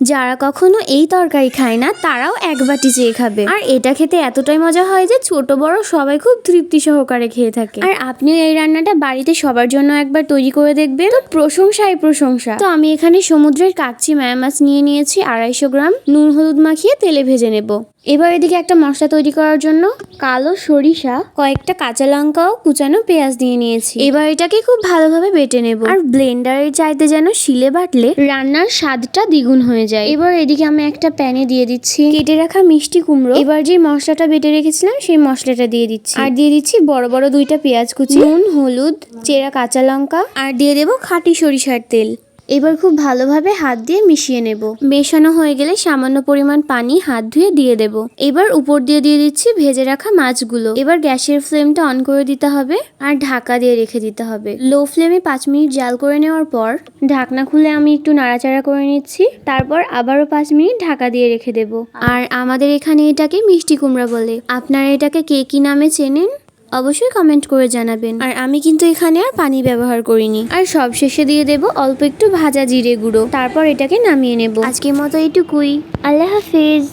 যারা কখনো এই তরকারি খায় না তারাও এক বাটি চেয়ে খাবে। আর এটা খেতে এতটাই মজা হয় যে ছোট বড় সবাই খুব তৃপ্তি সহকারে খেয়ে থাকে। আর আপনিও এই রান্নাটা বাড়িতে সবার জন্য একবার তৈরি করে দেখবেন, তো প্রশংসাই প্রশংসা। তো আমি এখানে সমুদ্রের কাচ্চি মায়া মাছ নিয়ে নিয়েছি 250 গ্রাম, নুন হলুদ মাখিয়ে তেলে ভেজে নেব। এবার এদিকে একটা মশলা তৈরি করার জন্য কালো সরিষা, কয়েকটা কাঁচা লঙ্কা ও কুচানো পেঁয়াজ দিয়ে নিয়েছি। এবার এটাকে খুব ভালোভাবে বেটে নেব। আর ব্লেন্ডারের চাইতে যেন শিলে বাটলে রান্নার স্বাদটা দ্বিগুণ হয়ে যায়। এবার এদিকে আমি একটা প্যানে দিয়ে দিচ্ছি কেটে রাখা মিষ্টি কুমড়ো। এবার যে মশলাটা বেটে রেখেছিলাম সেই মশলাটা দিয়ে দিচ্ছি, আর দিয়ে দিচ্ছি বড় বড় 2টা পেঁয়াজ কুচি, নুন হলুদ, চেরা কাঁচা লঙ্কা, আর দিয়ে দেবো খাঁটি সরিষার তেল। এবার খুব ভালোভাবে হাত দিয়ে মিশিয়ে নেব। মেশানো হয়ে গেলে সামান্য পরিমাণ পানি হাত ধুয়ে দিয়ে দেব। এবার উপর দিয়ে দিচ্ছি ভেজে রাখা মাছগুলো। এবার গ্যাসের ফ্লেমটা অন করে দিতে হবে আর ঢাকা দিয়ে রেখে দিতে হবে। লো ফ্লেমে 5 মিনিট জাল করে নেওয়ার পর ঢাকনা খুলে আমি একটু নাড়াচাড়া করে নিচ্ছি। তারপর আবারও 5 মিনিট ঢাকা দিয়ে রেখে দেব। আর আমাদের এখানে এটাকে মিষ্টি কুমড়া বলে। আপনারা এটাকে কে কি নামে চেনেন অবশ্যই কমেন্ট করে জানাবেন। আর আমি কিন্তু এখানে আর পানি ব্যবহার করিনি। আর সব শেষে দিয়ে দেব অল্প একটু ভাজা জিরে গুঁড়ো। তারপর এটাকে নামিয়ে নেব। আজকের মতো এইটুকুই। আল্লাহ হাফেজ।